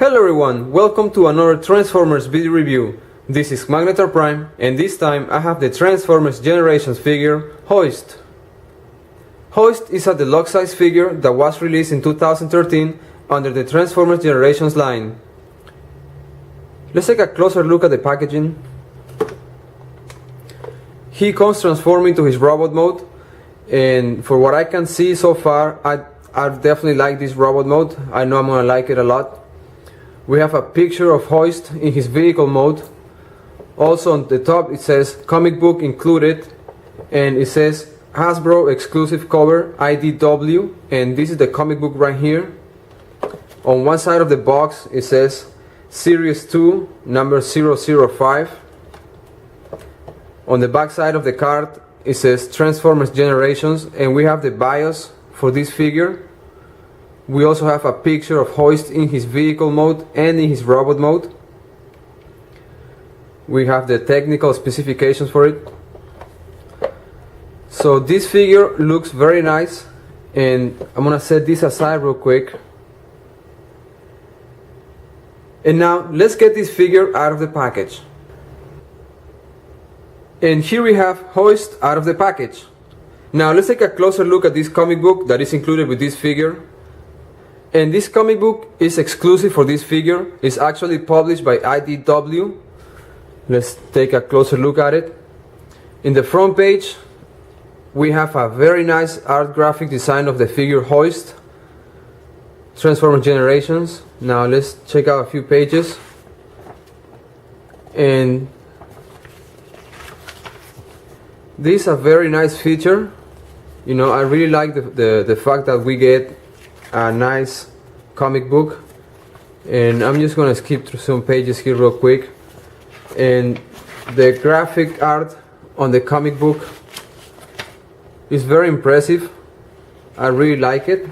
Hello everyone, welcome to another Transformers video review. This is Magnetar Prime, and this time I have the Transformers Generations figure, Hoist. Hoist is a deluxe size figure that was released in 2013 under the Transformers Generations line. Let's take a closer look at the packaging. He comes transformed into his robot mode, and for what I can see so far, I definitely like this robot mode. I know I'm gonna like it a lot. We have a picture of Hoist in his vehicle mode. Also on the top it says comic book included, and it says Hasbro exclusive cover IDW, and this is the comic book right here. On one side of the box it says Series 2 number 005. On the back side of the card it says Transformers Generations, and we have the BIOS for this figure. We also have a picture of Hoist in his vehicle mode and in his robot mode. We have the technical specifications for it. So this figure looks very nice, and I'm gonna set this aside real quick. And now let's get this figure out of the package. And here we have Hoist out of the package. Now let's take a closer look at this comic book that is included with this figure. And this comic book is exclusive for this figure. It's actually published by IDW. Let's take a closer look at it. In the front page we have a very nice art graphic design of the figure Hoist, Transformers Generations. Now let's check out a few pages. And this is a very nice feature. You know, I really like the fact that we get a nice comic book, and I'm just gonna skip through some pages here real quick. And the graphic art on the comic book is very impressive. I really like it.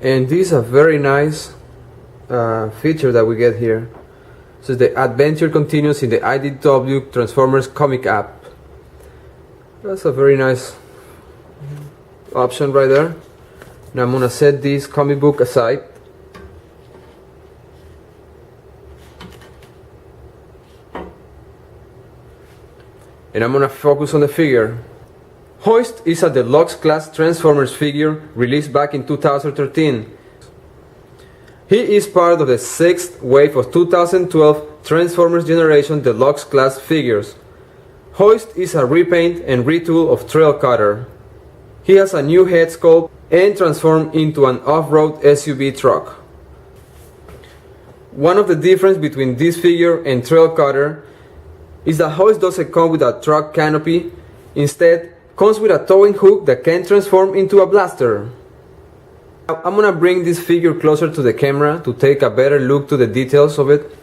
And this is a very nice feature that we get here. So the adventure continues in the IDW Transformers comic app. That's a very nice option right there. Now I'm gonna set this comic book aside. And I'm gonna focus on the figure. Hoist is a deluxe class Transformers figure released back in 2013. He is part of the 6th wave of 2012 Transformers Generation Deluxe class figures. Hoist is a repaint and retool of Trail Cutter. He has a new head sculpt and transformed into an off-road SUV truck. One of the differences between this figure and Trail Cutter is that Hoist doesn't come with a truck canopy. Instead, comes with a towing hook that can transform into a blaster. I'm gonna bring this figure closer to the camera to take a better look to the details of it.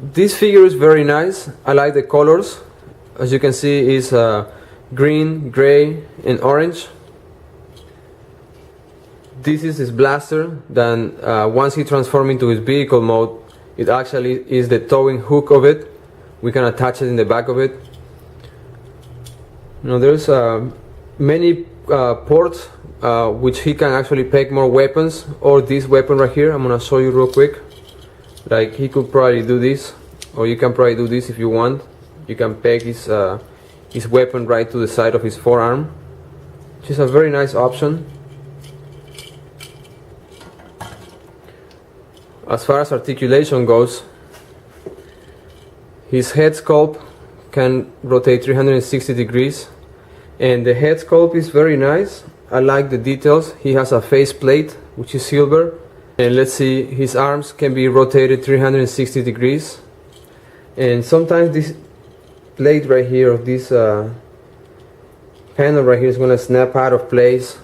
This figure is very nice. I like the colors. As you can see, it's green, gray, and orange. This is his blaster. Then once he transforms into his vehicle mode, it actually is the towing hook of it. We can attach it in the back of it. You know, there's many ports which he can actually pack more weapons, or this weapon right here. I'm gonna show you real quick. Like, he could probably do this, or you can probably do this if you want. You can peg his weapon right to the side of his forearm, which is a very nice option. As far as articulation goes, his head sculpt can rotate 360 degrees, and the head sculpt is very nice. I like the details. He has a face plate which is silver, and let's see, his arms can be rotated 360 degrees, and sometimes this plate right here of this panel right here is going to snap out of place.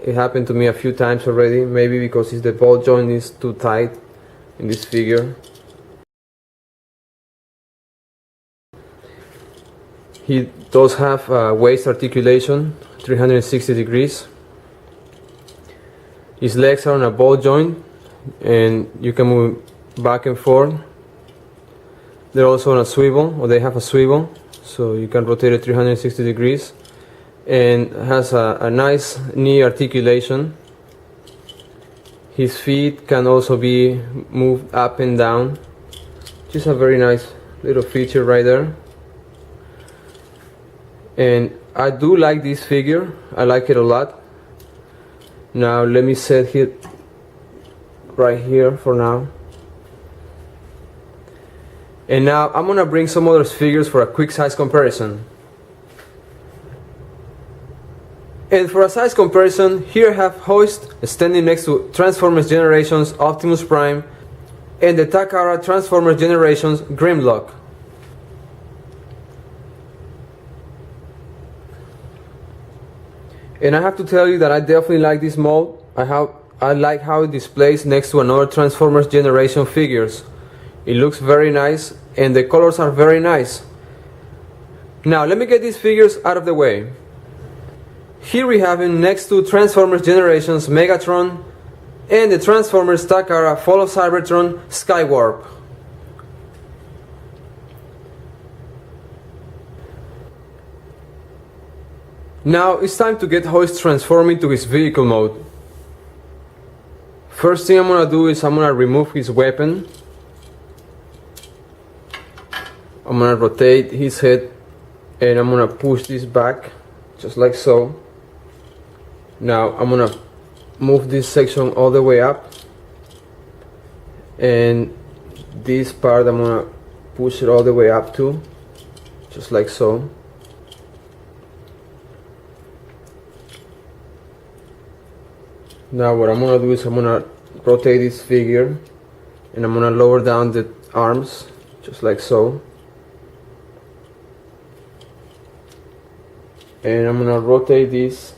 It happened to me a few times already, maybe because the ball joint is too tight in this figure. He does have waist articulation, 360 degrees. His legs are on a ball joint and you can move back and forth. They're also on a swivel, or they have a swivel, so you can rotate it 360 degrees, and has a nice knee articulation. His feet can also be moved up and down, which is a very nice little feature right there. And I do like this figure, I like it a lot. Now let me set it right here for now. And now I'm gonna bring some other figures for a quick size comparison. And for a size comparison, here I have Hoist standing next to Transformers Generations Optimus Prime and the Takara Transformers Generations Grimlock. And I have to tell you that I definitely like this mold. I like how it displays next to another Transformers Generation figures. It looks very nice and the colors are very nice. Now let me get these figures out of the way. Here we have him next to Transformers Generations Megatron and the Transformers Takara Fall of Cybertron Skywarp. Now it's time to get Hoist transforming to his vehicle mode. First thing I'm gonna do is I'm gonna remove his weapon. I'm gonna rotate his head and I'm gonna push this back just like so. Now I'm gonna move this section all the way up, and this part I'm gonna push it all the way up too, just like so. Now what I'm gonna do is I'm gonna rotate this figure and I'm gonna lower down the arms just like so. And I'm gonna rotate this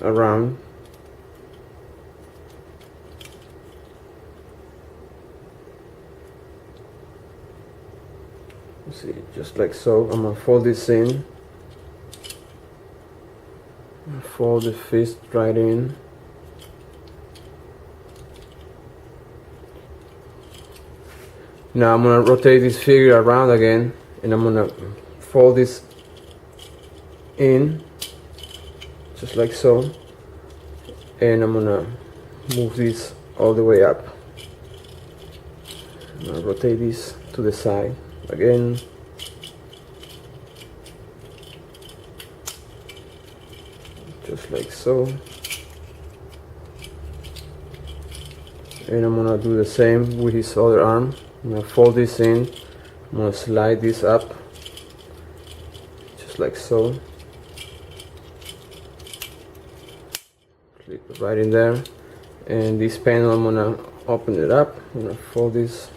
around. See, just like so. I'm gonna fold this in. Fold the fist right in. Now I'm gonna rotate this figure around again, and I'm gonna fold this in just like so, and I'm gonna move this all the way up. I'm gonna rotate this to the side again, just like so, and I'm gonna do the same with his other arm. I'm gonna fold this in, I'm gonna slide this up just like so, clip it right in there, and this panel I'm gonna open it up, I'm gonna fold this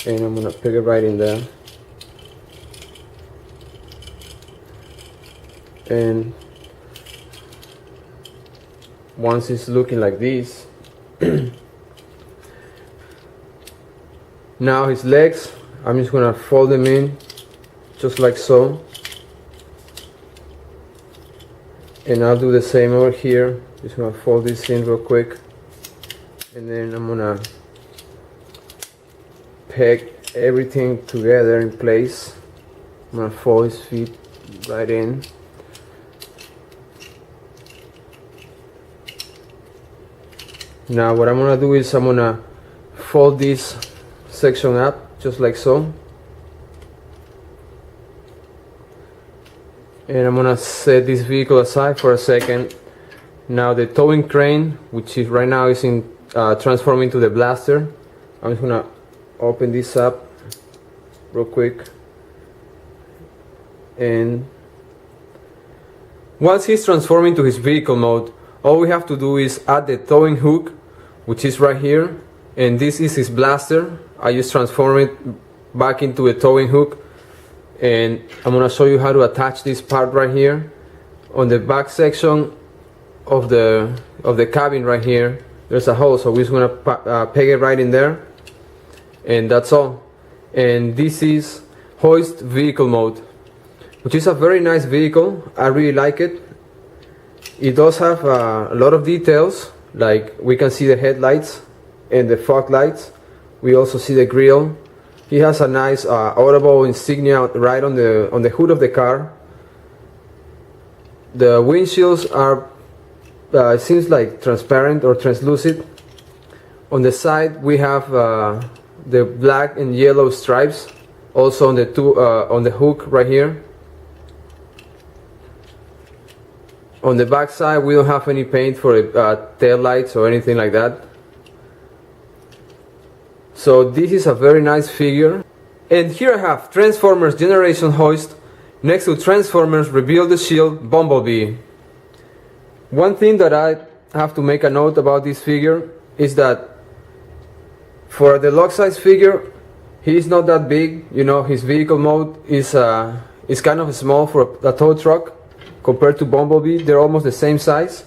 and I'm gonna pick it right in there, and once it's looking like this, now his legs, I'm just gonna fold them in just like so, and I'll do the same over here. Just gonna fold this in real quick, and then I'm gonna peg everything together in place. I'm gonna fold his feet right in. Now what I'm gonna do is I'm gonna fold this section up just like so, and I'm gonna set this vehicle aside for a second. Now the towing crane, which is right now is in transforming to the blaster, I'm just gonna open this up real quick, and once he's transforming to his vehicle mode, all we have to do is add the towing hook, which is right here, and this is his blaster. I just transform it back into a towing hook, and I'm gonna show you how to attach this part right here on the back section of the cabin. Right here there's a hole, so we're just gonna peg it right in there, and that's all. And this is Hoist vehicle mode, which is a very nice vehicle. I really like it. It does have a lot of details, like we can see the headlights and the fog lights. We also see the grille. He has a nice audible insignia right on the hood of the car. The windshields are it seems like transparent or translucent. On the side we have the black and yellow stripes, also on the hook right here. On the back side we don't have any paint for tail lights or anything like that. So this is a very nice figure. And here I have Transformers Generation Hoist next to Transformers Rebuild the Shield Bumblebee. One thing that I have to make a note about this figure is that for the deluxe size figure, he is not that big. You know, his vehicle mode is kind of small for a tow truck compared to Bumblebee. They're almost the same size.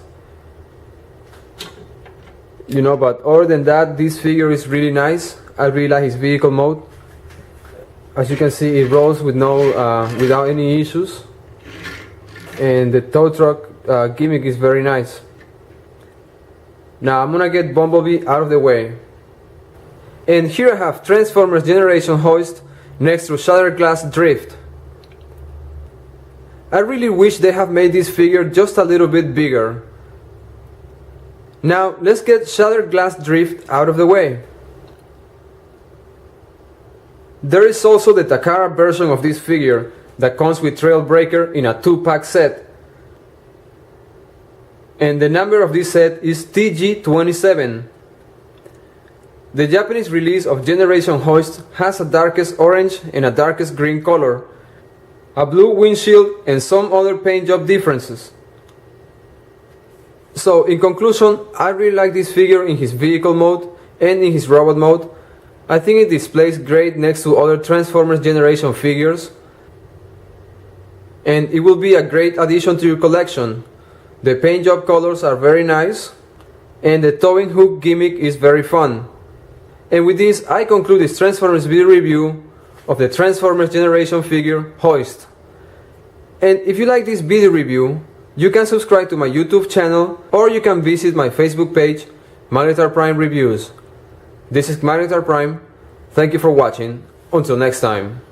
You know, but other than that, this figure is really nice. I really like his vehicle mode. As you can see, it rolls with without any issues, and the tow truck gimmick is very nice. Now I'm gonna get Bumblebee out of the way. And here I have Transformers Generation Hoist next to Shattered Glass Drift. I really wish they have made this figure just a little bit bigger. Now let's get Shattered Glass Drift out of the way. There is also the Takara version of this figure that comes with Trailbreaker in a 2-pack set. And the number of this set is TG27. The Japanese release of Generation Hoist has a darkest orange and a darkest green color, a blue windshield, and some other paint job differences. So in conclusion, I really like this figure in his vehicle mode and in his robot mode. I think it displays great next to other Transformers Generation figures, and it will be a great addition to your collection. The paint job colors are very nice, and the towing hook gimmick is very fun. And with this, I conclude this Transformers video review of the Transformers Generation figure Hoist. And if you like this video review, you can subscribe to my YouTube channel, or you can visit my Facebook page, Magnetar Prime Reviews. This is Magnetar Prime. Thank you for watching. Until next time.